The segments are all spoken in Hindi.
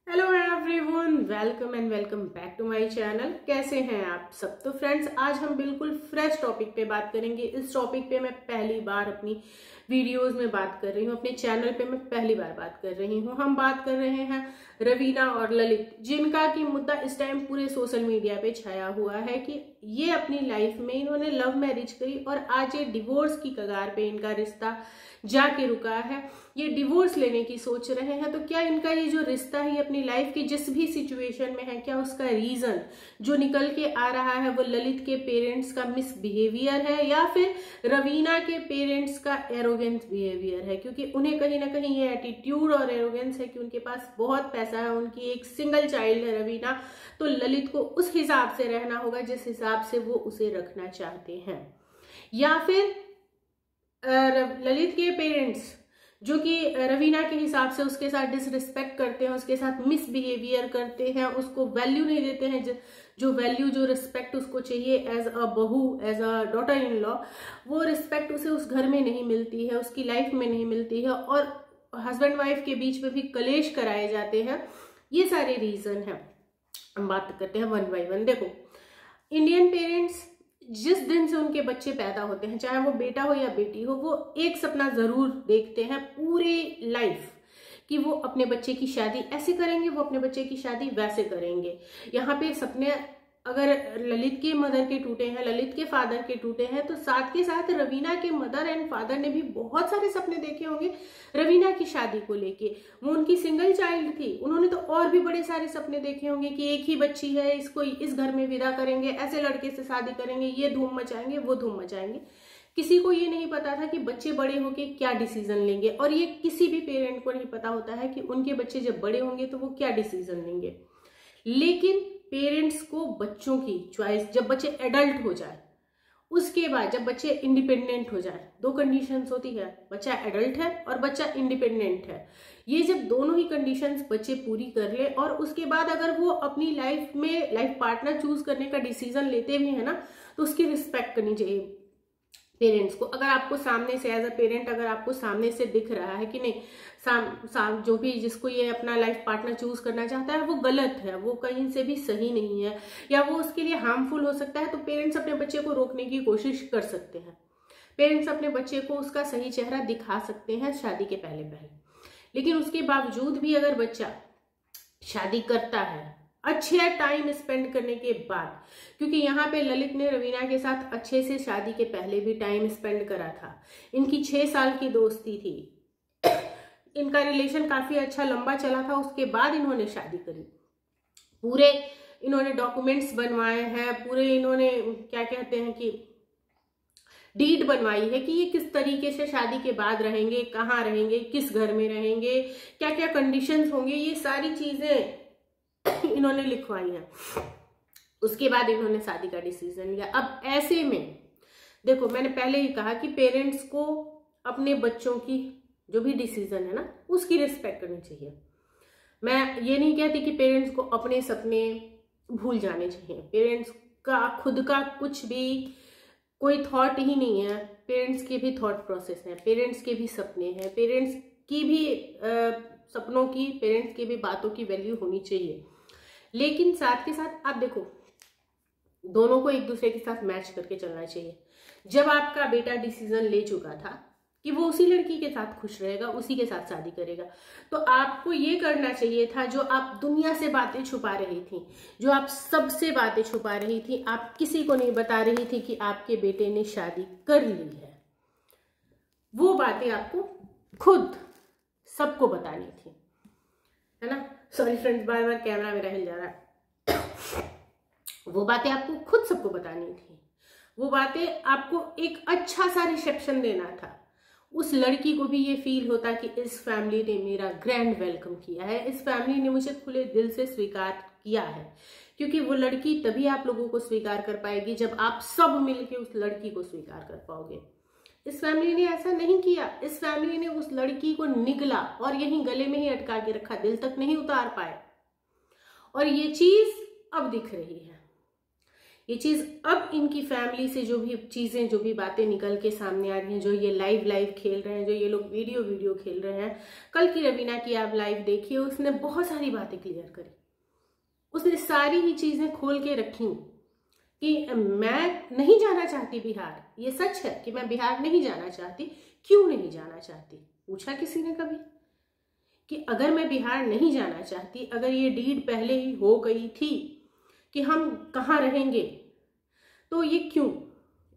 Hello everyone, welcome and welcome back to my channel. कैसे हैं आप सब? तो फ्रेंड्स, आज हम बिल्कुल फ्रेश टॉपिक पे बात करेंगे। इस टॉपिक पे मैं पहली बार अपनी वीडियोस में बात कर रही हूँ, अपने चैनल पे मैं पहली बार बात कर रही हूँ। हम बात कर रहे हैं रवीना और ललित, जिनका की मुद्दा इस टाइम पूरे सोशल मीडिया पे छाया हुआ है कि ये अपनी लाइफ में इन्होंने लव मैरिज करी और आज ये डिवोर्स की कगार पे इनका रिश्ता जाके रुका है। ये डिवोर्स लेने की सोच रहे हैं। तो क्या इनका ये जो रिश्ता है अपनी लाइफ की जिस भी सिचुएशन में है, क्या उसका रीजन जो निकल के आ रहा है वो ललित के पेरेंट्स का मिसबिहेवियर है या फिर रवीना के पेरेंट्स का एरोगेंस बिहेवियर है? क्योंकि उन्हें कहीं ना कहीं ये एटीट्यूड और एरोगेंस है कि उनके पास बहुत पैसा है, उनकी एक सिंगल चाइल्ड है रवीना, तो ललित को उस हिसाब से रहना होगा जिस हिसाब से वो उसे रखना चाहते हैं। या फिर ललित के पेरेंट्स जो कि रवीना के हिसाब से उसके साथ डिसरिस्पेक्ट करते हैं, उसके साथ मिसबिहेवियर करते हैं, उसको वैल्यू नहीं देते हैं, जो वैल्यू जो रिस्पेक्ट उसको चाहिए एज अ बहू, as a daughter in law, वो रिस्पेक्ट उसे उस घर में नहीं मिलती है, उसकी लाइफ में नहीं मिलती है और हस्बैंड वाइफ के बीच में भी कलेश कराए जाते हैं। ये सारे रीजन है। हम बात करते हैं वन बाई वन। देखो, इंडियन पेरेंट्स जिस दिन से उनके बच्चे पैदा होते हैं, चाहे वो बेटा हो या बेटी हो, वो एक सपना जरूर देखते हैं पूरी लाइफ कि वो अपने बच्चे की शादी ऐसे करेंगे, वो अपने बच्चे की शादी वैसे करेंगे। यहाँ पे सपने अगर ललित के मदर के टूटे हैं, ललित के फादर के टूटे हैं, तो साथ के साथ रवीना के मदर एंड फादर ने भी बहुत सारे सपने देखे होंगे रवीना की शादी को लेके। वो उनकी सिंगल चाइल्ड थी, उन्होंने तो और भी बड़े सारे सपने देखे होंगे कि एक ही बच्ची है, इसको इस घर में विदा करेंगे, ऐसे लड़के से शादी करेंगे, ये धूम मचाएंगे, वो धूम मचाएंगे। किसी को ये नहीं पता था कि बच्चे बड़े होके क्या डिसीजन लेंगे, और ये किसी भी पेरेंट को नहीं पता होता है कि उनके बच्चे जब बड़े होंगे तो वो क्या डिसीजन लेंगे। लेकिन पेरेंट्स को बच्चों की चॉइस, जब बच्चे एडल्ट हो जाए, उसके बाद जब बच्चे इंडिपेंडेंट हो जाए, दो कंडीशंस होती है, बच्चा एडल्ट है और बच्चा इंडिपेंडेंट है। ये जब दोनों ही कंडीशंस बच्चे पूरी कर ले और उसके बाद अगर वो अपनी लाइफ में लाइफ पार्टनर चूज करने का डिसीजन लेते भी है ना, तो उसकी रिस्पेक्ट करनी चाहिए पेरेंट्स को। अगर आपको सामने से एज अ पेरेंट अगर आपको सामने से दिख रहा है कि नहीं, जो भी जिसको ये अपना लाइफ पार्टनर चूज करना चाहता है वो गलत है, वो कहीं से भी सही नहीं है या वो उसके लिए हार्मफुल हो सकता है, तो पेरेंट्स अपने बच्चे को रोकने की कोशिश कर सकते हैं। पेरेंट्स अपने बच्चे को उसका सही चेहरा दिखा सकते हैं शादी के पहले पहले। लेकिन उसके बावजूद भी अगर बच्चा शादी करता है अच्छे टाइम स्पेंड करने के बाद, क्योंकि यहाँ पे ललित ने रवीना के साथ अच्छे से शादी के पहले भी टाइम स्पेंड करा था, इनकी 6 साल की दोस्ती थी, इनका रिलेशन काफी अच्छा लंबा चला था, उसके बाद इन्होंने शादी करी। पूरे इन्होंने डॉक्यूमेंट्स बनवाए हैं, पूरे इन्होंने क्या कहते हैं कि डीड बनवाई है कि ये किस तरीके से शादी के बाद रहेंगे, कहाँ रहेंगे, किस घर में रहेंगे, क्या क्या कंडीशंस होंगे, ये सारी चीजें इन्होंने लिखवाई है। उसके बाद इन्होंने शादी का डिसीजन लिया। अब ऐसे में देखो, मैंने पहले ही कहा कि पेरेंट्स को अपने बच्चों की जो भी डिसीजन है ना उसकी रिस्पेक्ट करनी चाहिए। मैं ये नहीं कहती कि पेरेंट्स को अपने सपने भूल जाने चाहिए, पेरेंट्स का खुद का कुछ भी कोई थॉट ही नहीं है, पेरेंट्स के भी थॉट प्रोसेस है, पेरेंट्स के भी सपने हैं, पेरेंट्स की भी सपनों की, पेरेंट्स की भी बातों की वैल्यू होनी चाहिए। लेकिन साथ के साथ आप देखो, दोनों को एक दूसरे के साथ मैच करके चलना चाहिए। जब आपका बेटा डिसीजन ले चुका था कि वो उसी लड़की के साथ खुश रहेगा, उसी के साथ शादी करेगा, तो आपको ये करना चाहिए था जो आप दुनिया से बातें छुपा रही थी, जो आप सबसे बातें छुपा रही थी, आप किसी को नहीं बता रही थी कि आपके बेटे ने शादी कर ली है। वो बातें आपको खुद सबको बतानी थी, है ना। सॉरी फ्रेंड्स, बार बार कैमरा मेरा हिल जा रहा है। वो बातें आपको खुद सबको बतानी थी, वो बातें आपको एक अच्छा सा रिसेप्शन देना था, उस लड़की को भी ये फील होता कि इस फैमिली ने मेरा ग्रैंड वेलकम किया है, इस फैमिली ने मुझे खुले दिल से स्वीकार किया है। क्योंकि वो लड़की तभी आप लोगों को स्वीकार कर पाएगी जब आप सब मिलके उस लड़की को स्वीकार कर पाओगे। इस फैमिली ने ऐसा नहीं किया, इस फैमिली ने उस लड़की को निगला और यहीं गले में ही अटका के रखा, दिल तक नहीं उतार पाए। और ये चीज अब दिख रही है, ये चीज अब इनकी फैमिली से जो भी चीजें, जो भी बातें निकल के सामने आ रही हैं, जो ये लाइव खेल रहे हैं, जो ये लोग वीडियो खेल रहे हैं, कल की रवीना की आप लाइव देखिए, उसने बहुत सारी बातें क्लियर करी, उसने सारी ही चीजें खोल के रखी कि मैं नहीं जाना चाहती बिहार। ये सच है कि मैं बिहार नहीं जाना चाहती। क्यों नहीं जाना चाहती? पूछा किसी ने कभी कि अगर मैं बिहार नहीं जाना चाहती, अगर ये डीड पहले ही हो गई थी कि हम कहाँ रहेंगे, तो ये क्यों?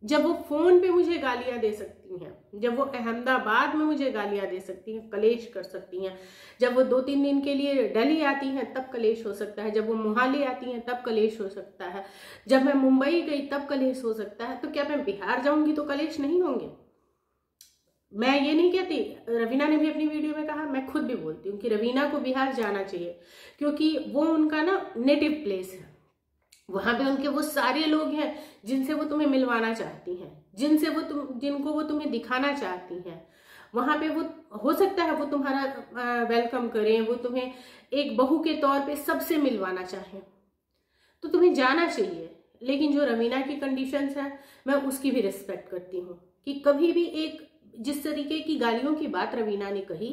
जब वो फोन पे मुझे गालियां दे सकती हैं, जब वो अहमदाबाद में मुझे गालियां दे सकती हैं, कलेश कर सकती हैं, जब वो 2-3 दिन के लिए दिल्ली आती हैं तब कलेश हो सकता है, जब वो मोहाली आती हैं तब कलेश हो सकता है, जब मैं मुंबई गई तब कलेश हो सकता है, तो क्या मैं बिहार जाऊंगी तो कलेश नहीं होंगे? मैं ये नहीं कहती, रवीना ने भी अपनी वीडियो में कहा, मैं खुद भी बोलती हूँ कि रवीना को बिहार जाना चाहिए, क्योंकि वो उनका ना नेटिव प्लेस है। वहां पे उनके वो सारे लोग हैं जिनसे वो तुम्हें मिलवाना चाहती हैं, जिनको वो तुम्हें दिखाना चाहती हैं। वहां पे वो हो सकता है वो तुम्हारा वेलकम करें, वो तुम्हें एक बहू के तौर पे सबसे मिलवाना चाहें, तो तुम्हें जाना चाहिए। लेकिन जो रवीना की कंडीशंस है, मैं उसकी भी रिस्पेक्ट करती हूँ कि कभी भी एक जिस तरीके की गालियों की बात रवीना ने कही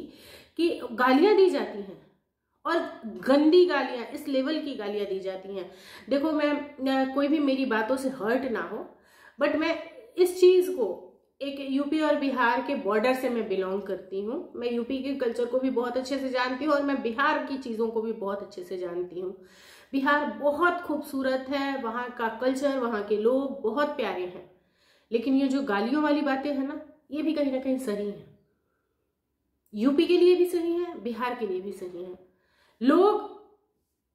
कि गालियां दी जाती हैं और गंदी गालियां, इस लेवल की गालियां दी जाती हैं। देखो, मैं कोई भी मेरी बातों से हर्ट ना हो, बट मैं इस चीज को एक यूपी और बिहार के बॉर्डर से मैं बिलोंग करती हूँ। मैं यूपी के कल्चर को भी बहुत अच्छे से जानती हूँ और मैं बिहार की चीजों को भी बहुत अच्छे से जानती हूँ। बिहार बहुत खूबसूरत है, वहाँ का कल्चर, वहाँ के लोग बहुत प्यारे हैं, लेकिन ये जो गालियों वाली बातें हैं ना, ये भी कहीं ना कहीं सही है। यूपी के लिए भी सही है, बिहार के लिए भी सही है। लोग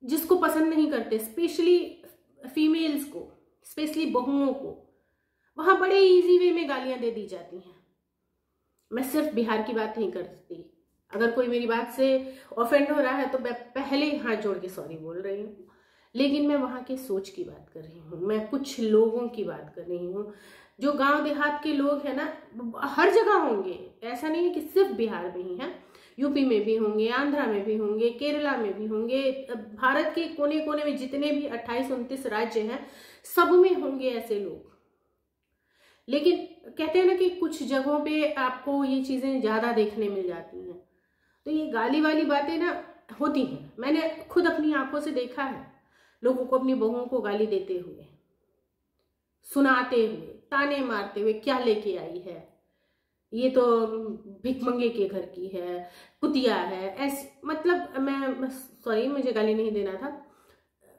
जिसको पसंद नहीं करते, स्पेशली फीमेल्स को, स्पेशली बहुओं को, वहां बड़े इजी वे में गालियां दे दी जाती हैं। मैं सिर्फ बिहार की बात नहीं करती, अगर कोई मेरी बात से ऑफेंड हो रहा है तो मैं पहले ही हाथ जोड़ के सॉरी बोल रही हूँ, लेकिन मैं वहां के सोच की बात कर रही हूँ, मैं कुछ लोगों की बात कर रही हूँ। जो गांव देहात के लोग हैं ना, हर जगह होंगे, ऐसा नहीं है कि सिर्फ बिहार में ही है, यूपी में भी होंगे, आंध्रा में भी होंगे, केरला में भी होंगे, भारत के कोने कोने में जितने भी 28-29 राज्य हैं, सब में होंगे ऐसे लोग। लेकिन कहते हैं ना कि कुछ जगहों पे आपको ये चीजें ज्यादा देखने मिल जाती हैं, तो ये गाली वाली बातें ना होती हैं। मैंने खुद अपनी आंखों से देखा है लोगों को अपनी बहुओं को गाली देते हुए, सुनाते हुए, ताने मारते हुए, क्या लेके आई है, ये तो भिखमंगे के घर की है, कुतिया है, ऐसे, मतलब मैं सॉरी, मुझे गाली नहीं देना था।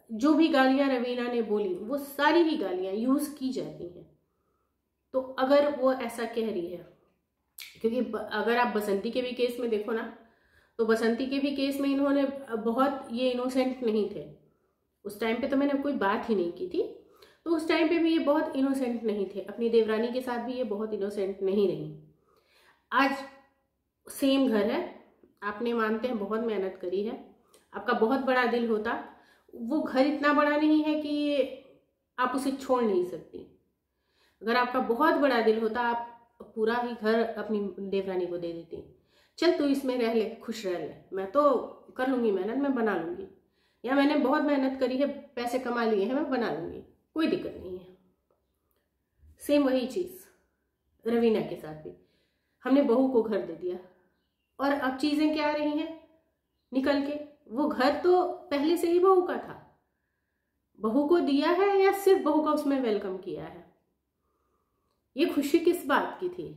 जो भी गालियां रवीना ने बोली वो सारी ही गालियां यूज की जाती हैं। तो अगर वो ऐसा कह रही है, क्योंकि अगर आप बसंती के भी केस में देखो ना, तो बसंती के भी केस में इन्होंने बहुत, ये इनोसेंट नहीं थे उस टाइम पे, तो मैंने कोई बात ही नहीं की थी, तो उस टाइम पे भी ये बहुत इनोसेंट नहीं थे। अपनी देवरानी के साथ भी ये बहुत इनोसेंट नहीं रही। आज सेम घर है, आपने मानते हैं बहुत मेहनत करी है, आपका बहुत बड़ा दिल होता, वो घर इतना बड़ा नहीं है कि आप उसे छोड़ नहीं सकती। अगर आपका बहुत बड़ा दिल होता, आप पूरा ही घर अपनी देवरानी को दे देती, चल तू इसमें रह ले, खुश रह ले, मैं तो कर लूंगी मेहनत, मैं बना लूंगी, या मैंने बहुत मेहनत करी है, पैसे कमा लिए हैं, मैं बना लूंगी, कोई दिक्कत नहीं है। सेम वही चीज रवीना के साथ भी, हमने बहू को घर दे दिया और अब चीजें क्या आ रही हैं निकल के, वो घर तो पहले से ही बहू का था, बहू को दिया है या सिर्फ बहू का उसमें वेलकम किया है? ये खुशी किस बात की थी?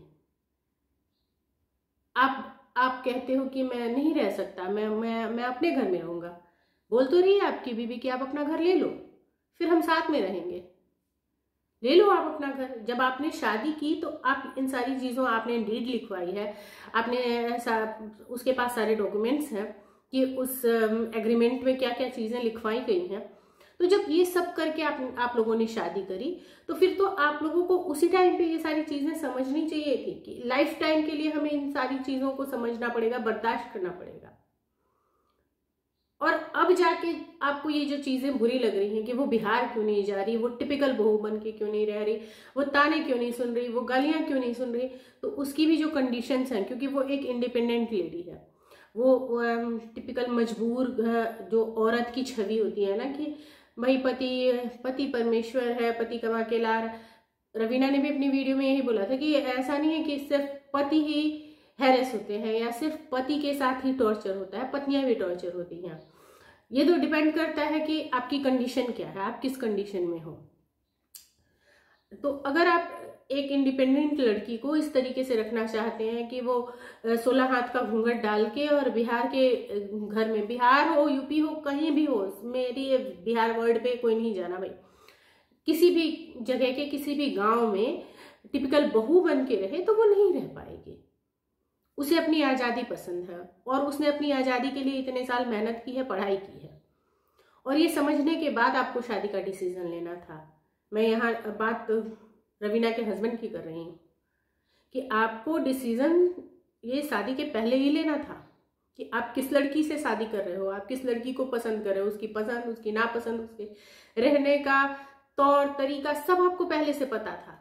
आप कहते हो कि मैं नहीं रह सकता, मैं अपने घर में रहूंगा, बोल तो रही है आपकी बीबी कि आप अपना घर ले लो, फिर हम साथ में रहेंगे। ले लो आप अपना घर। जब आपने शादी की तो आप इन सारी चीजों, आपने डीड लिखवाई है, आपने उसके पास सारे डॉक्यूमेंट्स हैं कि उस एग्रीमेंट में क्या क्या चीजें लिखवाई गई हैं। तो जब ये सब करके आप लोगों ने शादी करी, तो फिर तो आप लोगों को उसी टाइम पे ये सारी चीजें समझनी चाहिए थी कि लाइफ टाइम के लिए हमें इन सारी चीजों को समझना पड़ेगा, बर्दाश्त करना पड़ेगा। और अब जाके आपको ये जो चीजें बुरी लग रही हैं कि वो बिहार क्यों नहीं जा रही, वो टिपिकल बहू बन के क्यों नहीं रह रही, वो ताने क्यों नहीं सुन रही, वो गालियां क्यों नहीं सुन रही, तो उसकी भी जो कंडीशंस हैं, क्योंकि वो एक इंडिपेंडेंट लेडी है, वो टिपिकल मजबूर जो औरत की छवि होती है ना, कि भाई पति परमेश्वर है, पति कमा के ला। रवीना ने भी अपनी वीडियो में यही बोला था कि ऐसा नहीं है कि सिर्फ पति ही हैरेस होते हैं या सिर्फ पति के साथ ही टॉर्चर होता है, पत्नियां भी टॉर्चर होती हैं। ये तो डिपेंड करता है कि आपकी कंडीशन क्या है, आप किस कंडीशन में हो। तो अगर आप एक इंडिपेंडेंट लड़की को इस तरीके से रखना चाहते हैं कि वो 16 हाथ का घूंघट डाल के और बिहार के घर में, बिहार हो यूपी हो कहीं भी हो, मेरी बिहार वर्ड पे कोई नहीं जाना भाई, किसी भी जगह के किसी भी गांव में टिपिकल बहू बन के रहे तो वो नहीं रह पाएगी। उसे अपनी आज़ादी पसंद है और उसने अपनी आज़ादी के लिए इतने साल मेहनत की है, पढ़ाई की है, और ये समझने के बाद आपको शादी का डिसीजन लेना था। मैं यहाँ बात रवीना के हस्बैंड की कर रही हूँ कि आपको डिसीजन ये शादी के पहले ही लेना था कि आप किस लड़की से शादी कर रहे हो, आप किस लड़की को पसंद कर रहे हो, उसकी पसंद, उसकी नापसंद, उसके रहने का तौर तरीका सब आपको पहले से पता था।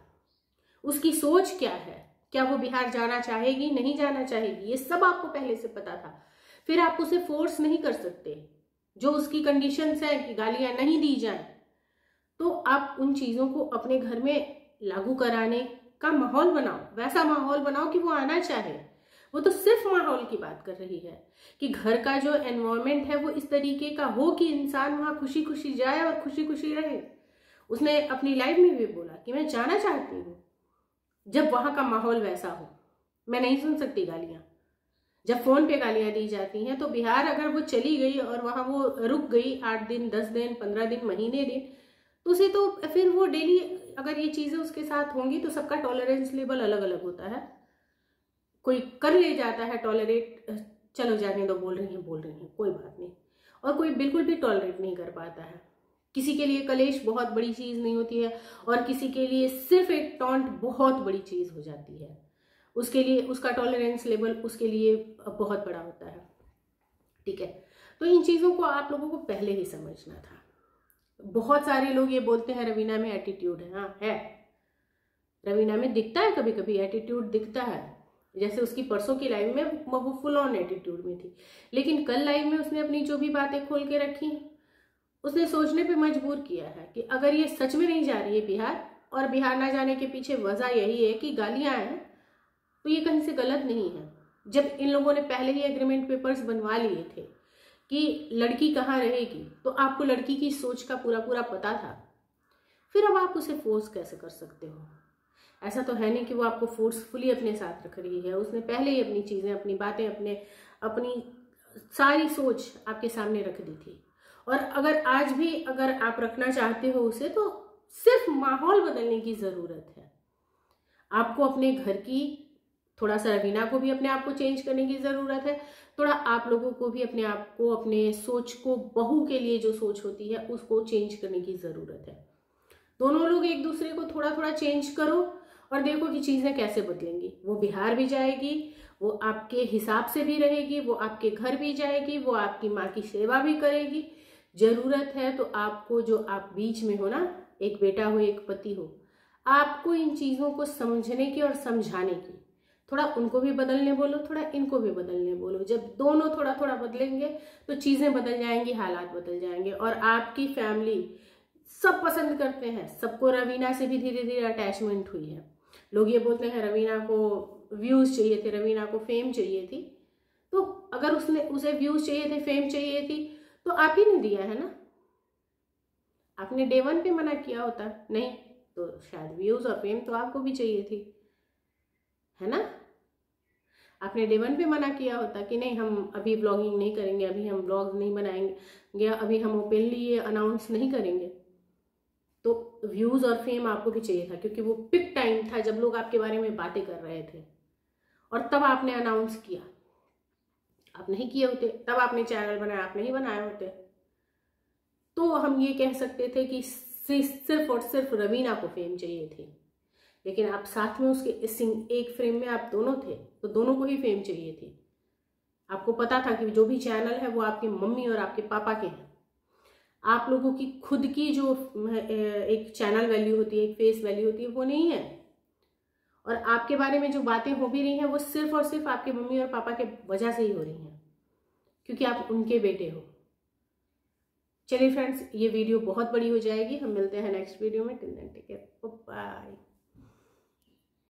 उसकी सोच क्या है, क्या वो बिहार जाना चाहेगी, नहीं जाना चाहेगी, ये सब आपको पहले से पता था। फिर आप उसे फोर्स नहीं कर सकते। जो उसकी कंडीशंस है कि गालियां नहीं दी जाए, तो आप उन चीजों को अपने घर में लागू कराने का माहौल बनाओ, वैसा माहौल बनाओ कि वो आना चाहे। वो तो सिर्फ माहौल की बात कर रही है कि घर का जो एनवायरनमेंट है वो इस तरीके का हो कि इंसान वहां खुशी खुशी जाए और खुशी खुशी रहे। उसने अपनी लाइफ में भी बोला कि मैं जाना चाहती हूँ जब वहां का माहौल वैसा हो। मैं नहीं सुन सकती गालियां। जब फोन पे गालियां दी जाती हैं तो बिहार अगर वो चली गई और वहां वो रुक गई 8 दिन 10 दिन 15 दिन महीने दिन, तो उसे तो फिर वो डेली अगर ये चीजें उसके साथ होंगी तो सबका टॉलरेंस लेवल अलग अलग होता है। कोई कर ले जाता है टॉलरेट, चलो जाने दो, बोल रही है कोई बात नहीं, और कोई बिल्कुल भी टॉलरेट नहीं कर पाता है। किसी के लिए कलेश बहुत बड़ी चीज नहीं होती है और किसी के लिए सिर्फ एक टॉन्ट बहुत बड़ी चीज हो जाती है। उसके लिए उसका टॉलरेंस लेवल उसके लिए बहुत बड़ा होता है। ठीक है, तो इन चीजों को आप लोगों को पहले ही समझना था। बहुत सारे लोग ये बोलते हैं रवीना में एटीट्यूड है। हाँ है, रवीना में दिखता है, कभी कभी एटीट्यूड दिखता है। जैसे उसकी परसों की लाइव में वो फुल ऑन एटीट्यूड में थी, लेकिन कल लाइव में उसने अपनी जो भी बातें खोल के रखी उसने सोचने पे मजबूर किया है कि अगर ये सच में नहीं जा रही है बिहार, और बिहार ना जाने के पीछे वजह यही है कि गालियां हैं, तो ये कहीं से गलत नहीं है। जब इन लोगों ने पहले ही एग्रीमेंट पेपर्स बनवा लिए थे कि लड़की कहाँ रहेगी, तो आपको लड़की की सोच का पूरा पूरा पता था। फिर अब आप उसे फोर्स कैसे कर सकते हो? ऐसा तो है नहीं कि वो आपको फोर्सफुली अपने साथ रख रही है। उसने पहले ही अपनी चीजें, अपनी बातें, अपनी सारी सोच आपके सामने रख दी थी। और अगर आज भी अगर आप रखना चाहते हो उसे, तो सिर्फ माहौल बदलने की जरूरत है। आपको अपने घर की, थोड़ा सा रवीना को भी अपने आप को चेंज करने की जरूरत है, थोड़ा आप लोगों को भी अपने आप को, अपने सोच को, बहू के लिए जो सोच होती है उसको चेंज करने की जरूरत है। दोनों लोग एक दूसरे को थोड़ा थोड़ा चेंज करो और देखो कि चीजें कैसे बदलेंगी। वो बिहार भी जाएगी, वो आपके हिसाब से भी रहेगी, वो आपके घर भी जाएगी, वो आपकी माँ की सेवा भी करेगी। जरूरत है तो आपको, जो आप बीच में हो ना, एक बेटा हो एक पति हो, आपको इन चीजों को समझने की और समझाने की। थोड़ा उनको भी बदलने बोलो, थोड़ा इनको भी बदलने बोलो। जब दोनों थोड़ा थोड़ा बदलेंगे तो चीजें बदल जाएंगी, हालात बदल जाएंगे। और आपकी फैमिली सब पसंद करते हैं, सबको रवीना से भी धीरे धीरे अटैचमेंट हुई है। लोग ये बोलते हैं रवीना को व्यूज चाहिए थे, रवीना को फेम चाहिए थी। तो अगर उसे व्यूज चाहिए थे, फेम चाहिए थी, तो आप ही ने दिया है ना। आपने डे 1 पे मना किया होता नहीं तो शायद व्यूज और फेम तो आपको भी चाहिए थी, है ना। आपने डे 1 पे मना किया होता कि नहीं, हम अभी ब्लॉगिंग नहीं करेंगे, अभी हम ब्लॉग नहीं बनाएंगे, अभी हम ओपनली ये अनाउंस नहीं करेंगे, तो व्यूज और फेम आपको भी चाहिए था, क्योंकि वो पिक टाइम था जब लोग आपके बारे में बातें कर रहे थे, और तब आपने अनाउंस किया। आप नहीं किए होते, तब आपने चैनल बनाया, आप नहीं बनाए होते, तो हम ये कह सकते थे कि सिर्फ और सिर्फ रवीना को फेम चाहिए थी। लेकिन आप साथ में उसके एक फ्रेम में आप दोनों थे, तो दोनों को ही फेम चाहिए थी। आपको पता था कि जो भी चैनल है वो आपकी मम्मी और आपके पापा के हैं। आप लोगों की खुद की जो एक चैनल वैल्यू होती है, एक फेस वैल्यू होती है, वो नहीं है। और आपके बारे में जो बातें हो भी रही हैं वो सिर्फ और सिर्फ आपके मम्मी और पापा के वजह से ही हो रही हैं, क्योंकि आप उनके बेटे हो। चलिए फ्रेंड्स, ये वीडियो बहुत बड़ी हो जाएगी, हम मिलते हैं नेक्स्ट वीडियो में। Till then take care, bye.